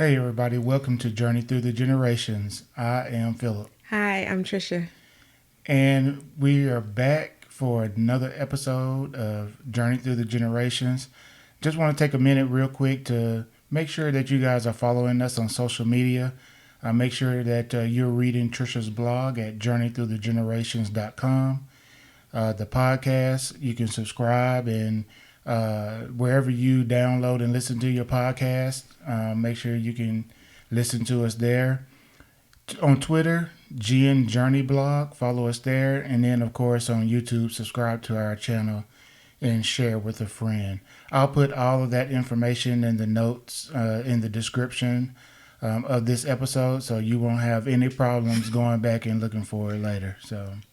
Hey everybody, welcome to Journey Through the Generations. I am Phillip. Hi, I'm Trisha. And we are back for another episode of Journey Through the Generations. Just want to take a minute real quick to make sure that you guys are following us on social media. Make sure that you're reading Trisha's blog at journeythroughthegenerations.com. The podcast, you can subscribe and wherever you download and listen to your podcast, make sure you can listen to us there. On Twitter, GN Journey Blog, follow us there. And then, of course, on YouTube, subscribe to our channel and share with a friend. I'll put all of that information in the notes in the description of this episode, so you won't have any problems going back and looking for it later.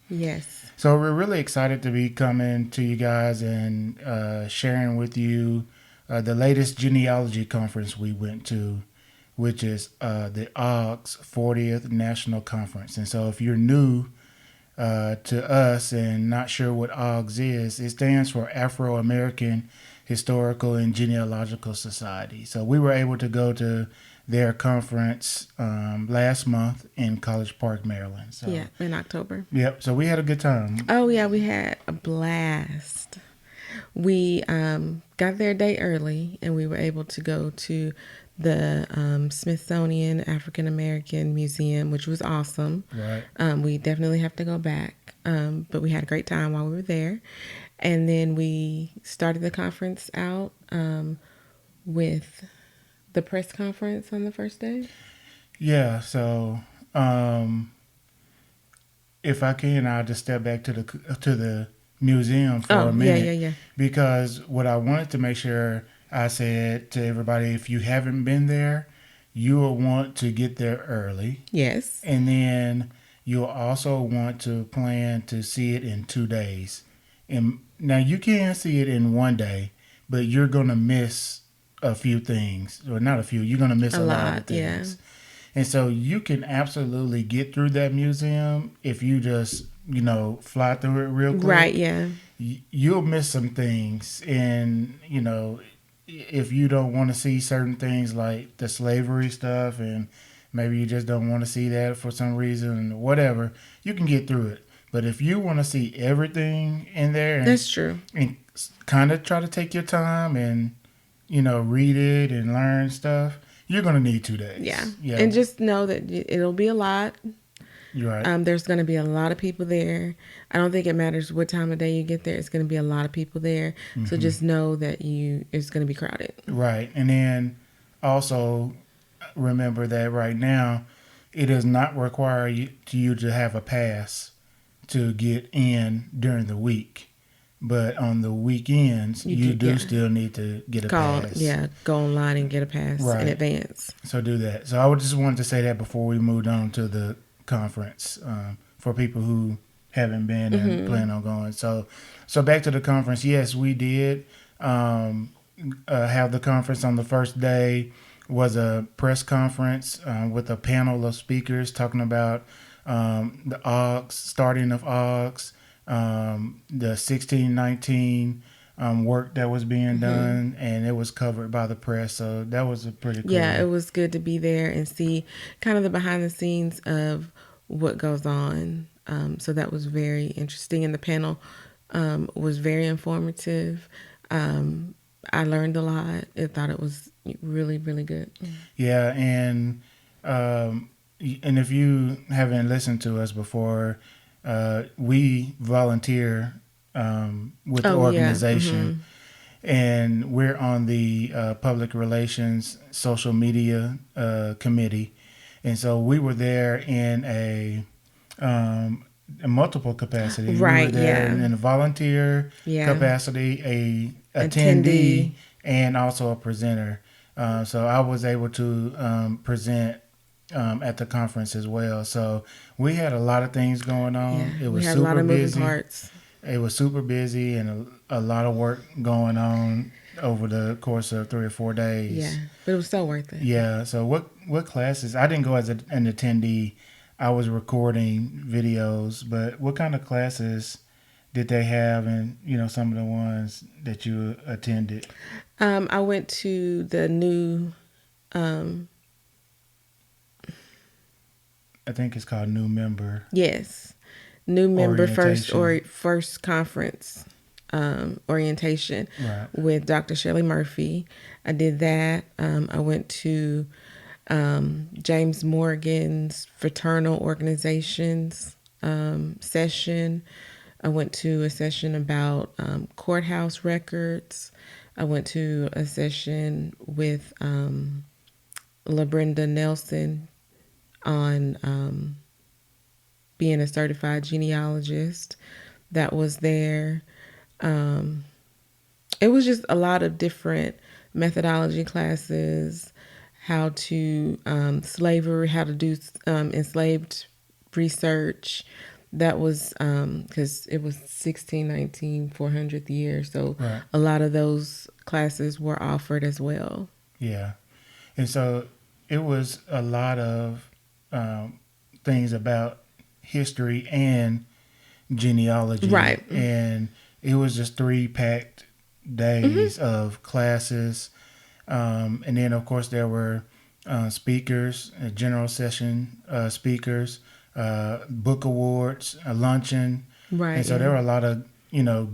Yes. So we're really excited to be coming to you guys and sharing with you the latest genealogy conference we went to, which is the AAHGS 40th National Conference. And so if you're new to us and not sure what AAHGS is, it stands for Afro-American Historical and Genealogical Society. So we were able to go to their conference last month in College Park, Maryland. So, Yeah, in October. Yep. So we had a good time. Oh, yeah, we had a blast. We got there a day early, and we were able to go to the Smithsonian African American Museum, which was awesome. Right. We definitely have to go back, but we had a great time while we were there. And then we started the conference out with the press conference on the first day. Yeah. So if I can, I'll just step back to the museum for a minute. Yeah. Because what I wanted to make sure I said to everybody, if you haven't been there, you will want to get there early. Yes. And then you'll also want to plan to see it in 2 days. And now you can see it in 1 day, but you're going to miss a few things. Or not a few, you're going to miss a lot of things. Yeah. And so you can absolutely get through that museum if you just, fly through it real quick. Right, yeah. You'll miss some things. And, if you don't want to see certain things like the slavery stuff and maybe you just don't want to see that for some reason, whatever, you can get through it. But if you want to see everything in there, That's true. And kind of try to take your time and, read it and learn stuff, you're going to need 2 days. Yeah. And just know that it'll be a lot. You're right. There's going to be a lot of people there. I don't think it matters what time of day you get there. It's going to be a lot of people there. Mm-hmm. So just know that it's going to be crowded. Right. And then also remember that right now, it does not require you to have a pass to get in during the week. But on the weekends, you do still need to get a pass. Yeah, go online and get a pass in advance. So do that. So I just wanted to say that before we moved on to the conference for people who haven't been and plan on going. So back to the conference. Yes, we did have the conference on the first day. Was a press conference with a panel of speakers talking about the AAHGS, starting of AAHGS, the 1619 work that was being done, and it was covered by the press. So that was a pretty cool. Yeah, it was good to be there and see kind of the behind the scenes of what goes on. So that was very interesting. And the panel was very informative. I learned a lot. I thought it was really, really good. Yeah, and if you haven't listened to us before, we volunteer with the organization, and we're on the public relations social media committee, and so we were there in a multiple capacity. Right. We were there in a volunteer capacity, a attendee, and also a presenter. So I was able to present at the conference as well. So we had a lot of things going on. Yeah, it was super a lot of moving busy. Parts. It was super busy and a lot of work going on over the course of 3 or 4 days. Yeah, but it was so worth it. Yeah. So what classes? I didn't go as an attendee. I was recording videos, but what kind of classes did they have, and some of the ones that you attended? I went to the new I think it's called new member Yes. New member orientation. first conference orientation Right. with Dr. Shelley Murphy. I did that. I went to James Morgan's fraternal organizations session. I went to a session about courthouse records. I went to a session with LaBrenda Nelson on being a certified genealogist. That was there. It was just a lot of different methodology classes, how to slavery, how to do enslaved research. That was because it was 1619, 400th year. So Right. a lot of those classes were offered as well. Yeah. And so it was a lot of um, things about history and genealogy, Right. and it was just 3 packed days of classes. And then, of course, there were speakers, general session speakers, book awards, a luncheon. Right. And so Yeah. there were a lot of,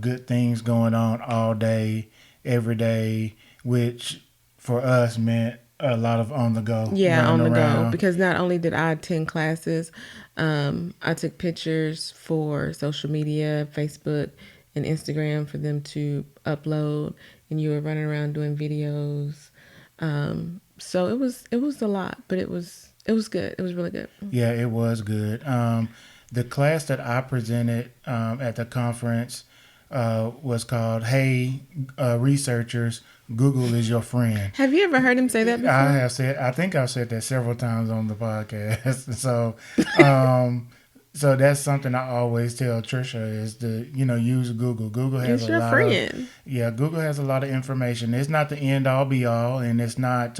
good things going on all day, every day, which for us meant a lot of on the go, Yeah, running on the go. around. Because not only did I attend classes, I took pictures for social media, Facebook and Instagram for them to upload, and you were running around doing videos. So it was a lot, but it was good. It was really good. Yeah, it was good. The class that I presented at the conference was called "Hey Researchers, Google is your friend." Have you ever heard him say that I before? have said, I think I've said that several times on the podcast. Um, so that's something I always tell Trisha is to, use Google. Google has It's a your lot of, friend. yeah, Google has a lot of information. It's not the end all be all, and it's not,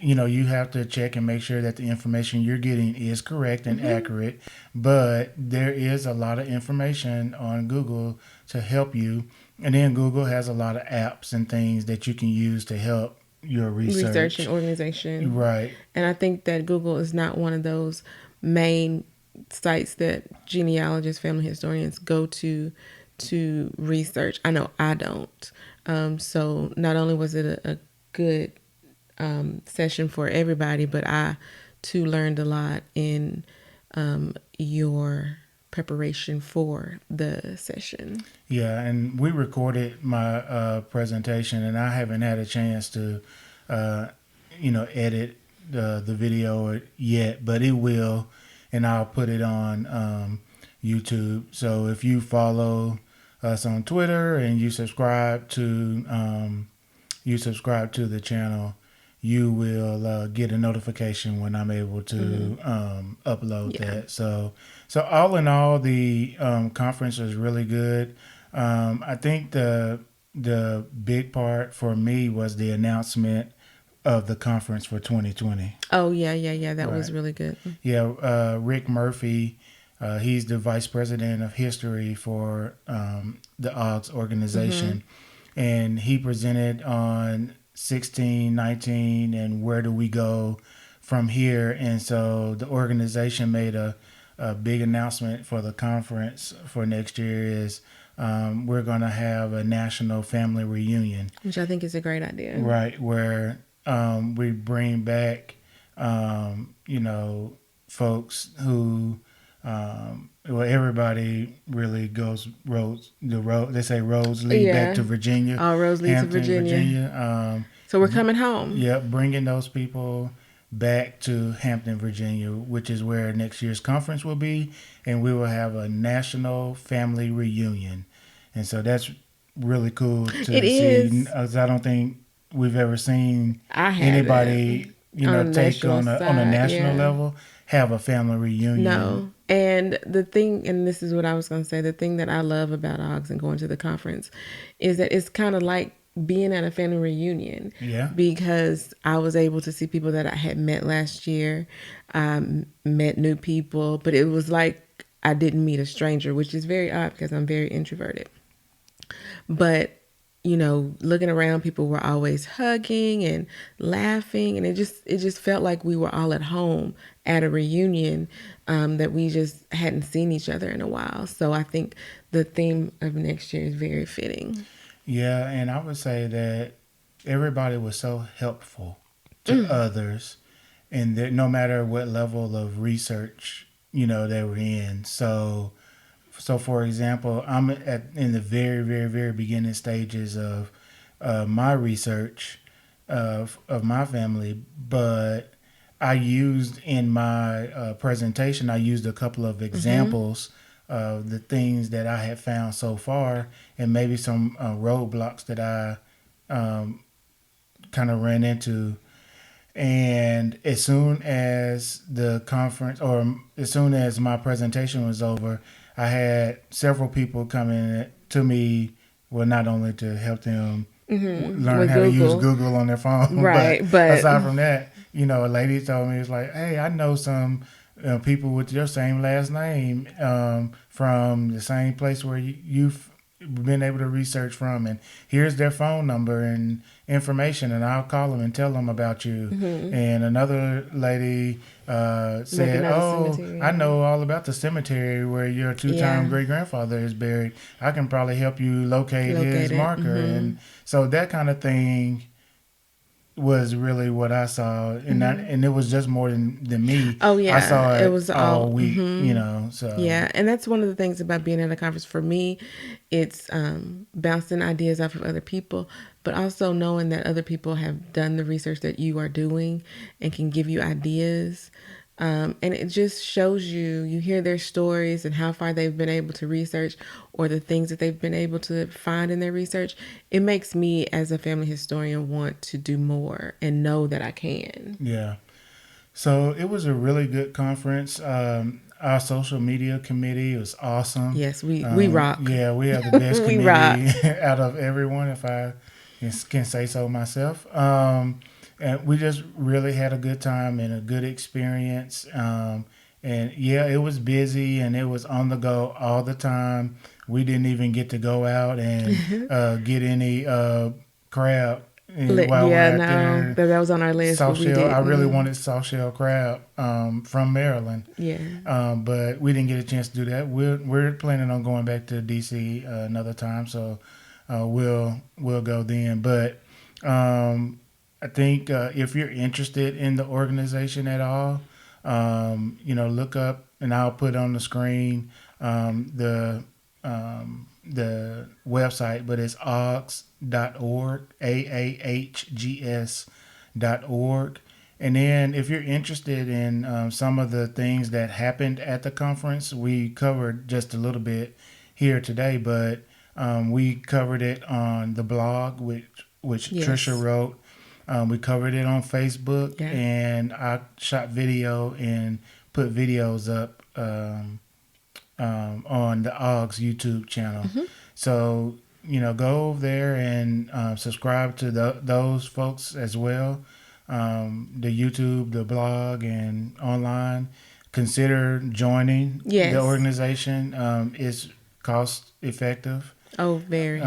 you have to check and make sure that the information you're getting is correct and accurate. But there is a lot of information on Google to help you. And then Google has a lot of apps and things that you can use to help your Research and research. organization. Right. And I think that Google is not one of those main sites that genealogists, family historians go to research. I know I don't. So not only was it a good session for everybody, but I too learned a lot in your preparation for the session. Yeah, and we recorded my presentation, and I haven't had a chance to, uh, edit the video yet, but it will, and I'll put it on YouTube. So if you follow us on Twitter and you subscribe to the channel, you will get a notification when I'm able to upload Yeah. that. So all in all, the conference was really good. I think the big part for me was the announcement of the conference for 2020. Oh yeah. That was Right. really good. Yeah, Rick Murphy, he's the vice president of history for the AAHGS organization, and he presented on 16, 19, and where do we go from here. And so the organization made a big announcement for the conference for next year is we're going to have a national family reunion, Which I think is a great idea. right, where we bring back, folks who, well, everybody really goes the road. They say roads lead back to Virginia, All roads lead to Virginia. So we're coming home. Yeah, bringing those people back to Hampton, Virginia, which is where next year's conference will be, and we will have a national family reunion, and so that's really cool to It see. is. As I don't think we've ever seen I haven't. anybody, On a take national on a side, national yeah. level have a family reunion. No. And the thing, and this is what I was going to say, the thing that I love about AAHGS and going to the conference is that it's kind of like being at a family reunion. Yeah. Because I was able to see people that I had met last year, met new people, but it was like I didn't meet a stranger, which is very odd because I'm very introverted. But looking around, people were always hugging and laughing, and it just felt like we were all at home at a reunion, that we just hadn't seen each other in a while. So I think the theme of next year is very fitting. Yeah, and I would say that everybody was so helpful to others, and that no matter what level of research they were in. So for example, I'm in the very, very, very beginning stages of my research of my family, but I used in my presentation, I used a couple of examples of the things that I had found so far, and maybe some roadblocks that I kind of ran into. And as soon as the conference, or as soon as my presentation was over, I had several people coming to me, well, not only to help them learn With how to use Google. Google on their phone, but Right, but aside from that, a lady told me, it's like, hey, I know some people with your same last name from the same place where you've been able to research from, and here's their phone number and information, and I'll call them and tell them about you. And another lady said, another oh, I cemetery. know all about the cemetery where your two-time Yeah, great-grandfather is buried. I can probably help you locate his located. marker. And so that kind of thing was really what I saw, and it was just more than me. Oh I yeah, saw it it was all all. week, so Yeah, and that's one of the things about being at a conference for me. It's bouncing ideas off of other people, but also knowing that other people have done the research that you are doing and can give you ideas. And it just shows you hear their stories and how far they've been able to research, or the things that they've been able to find in their research. It makes me, as a family historian, want to do more and know that I can. yeah. So it was a really good conference. Our social media committee was awesome. Yes, we rock. Yeah, we have the best We rock. committee out of everyone, if I can say so myself. And we just really had a good time and a good experience. And yeah, it was busy and it was on the go all the time. We didn't even get to go out and get any crab while we're Yeah, out no, there. that was on our list, but Soft we shell. I really didn't. wanted soft shell crab from Maryland, Yeah. but we didn't get a chance to do that. We're planning on going back to DC another time, so we'll go then. But I think if you're interested in the organization at all, look up, and I'll put on the screen the website, but it's AAHGS.org, AAHGS.org. And then if you're interested in some of the things that happened at the conference, we covered just a little bit here today, but we covered it on the blog, which Yes. Trisha wrote. We covered it on Facebook, Yeah. and I shot video and put videos up on the AAHGS YouTube channel. So, go over there and subscribe to those folks as well. The YouTube, the blog, and online. Consider joining Yes. the organization. It's cost effective. Oh, very.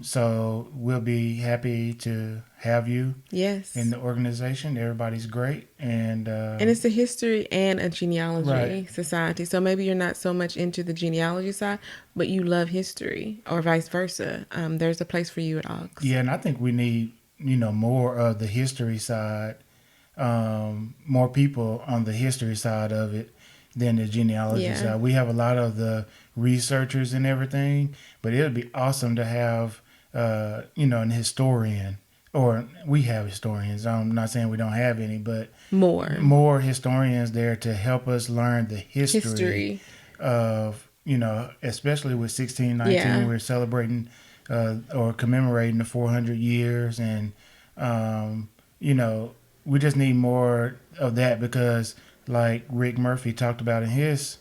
So we'll be happy to have you Yes. in the organization. Everybody's great, and it's a history and a genealogy Right. society. So maybe you're not so much into the genealogy side, but you love history, or vice versa. There's a place for you at AUX. yeah, and I think we need more of the history side, more people on the history side of it than the genealogy Yeah. side. We have a lot of the researchers and everything, but it would be awesome to have an historian, or we have historians. I'm not saying we don't have any, but more historians there to help us learn the history. Of especially with 1619, Yeah. we're celebrating or commemorating the 400 years, and we just need more of that, because like Rick Murphy talked about in his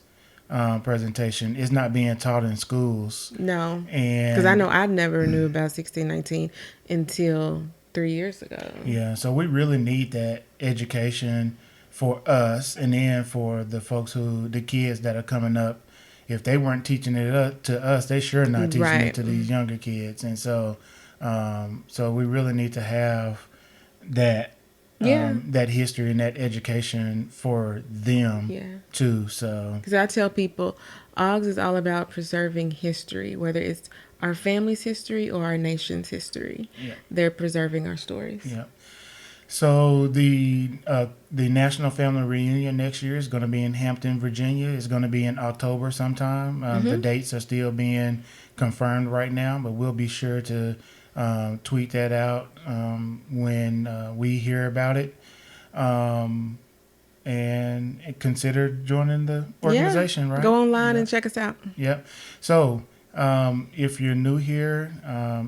presentation, it's not being taught in schools. No, And because I know I never knew about 1619 until 3 years ago. Yeah, so we really need that education for us, and then for the folks the kids that are coming up. If they weren't teaching it to us, they sure not teaching Right. it to these younger kids. And so So we really need to have that that history and that education for them too. So because I tell people, AAHGS is all about preserving history, whether it's our family's history or our nation's history. Yeah. They're preserving our stories. Yeah. So the National Family Reunion next year is going to be in Hampton, Virginia. It's going to be in October sometime. The dates are still being confirmed right now, but we'll be sure to tweet that out when we hear about it. And consider joining the organization, right? Go online and check us out. Yep. So if you're new here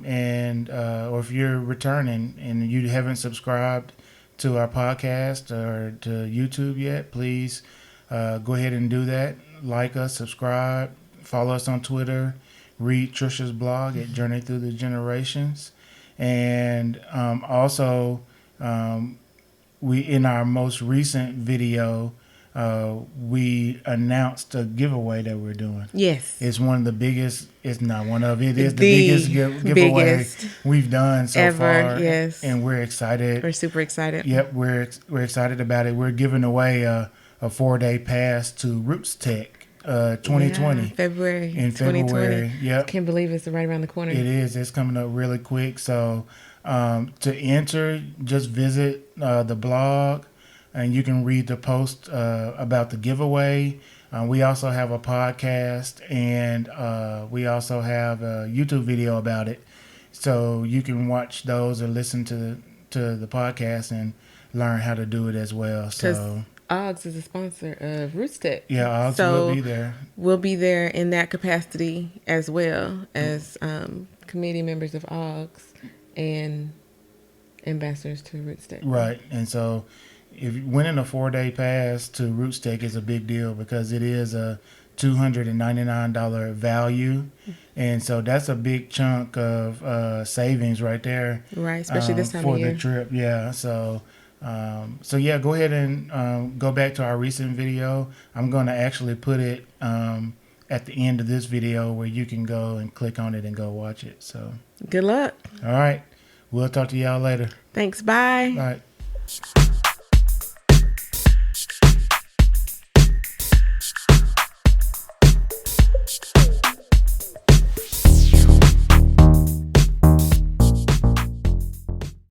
and or if you're returning and you haven't subscribed to our podcast or to YouTube yet, please go ahead and do that. Like us, subscribe, follow us on Twitter, read Trisha's blog at Journey Through the Generations, and also we in our most recent video. We announced a giveaway that we're doing. Yes. It's one of the biggest, it's not one of, it is the biggest giveaway we've done so far. Yes. And we're excited. We're super excited. Yep, we're excited about it. We're giving away a 4-day pass to RootsTech 2020. In February. Yep. Can't believe it's right around the corner. It is. It's coming up really quick. So to enter, just visit the blog. And you can read the post about the giveaway. We also have a podcast, and we also have a YouTube video about it. So you can watch those or listen to the podcast and learn how to do it as well. So AAHGS is a sponsor of RootsTech. Yeah, AAHGS will be there. We'll be there in that capacity as well as committee members of AAHGS and ambassadors to RootsTech. Right, and so if winning a 4-day pass to RootsTech is a big deal because it is a $299 value, and so that's a big chunk of savings right there. Right, especially this time for of year. the trip. Yeah, so yeah, go ahead and go back to our recent video. I'm going to actually put it at the end of this video where you can go and click on it and go watch it. So good luck. All right, we'll talk to y'all later. Thanks. Bye. All right.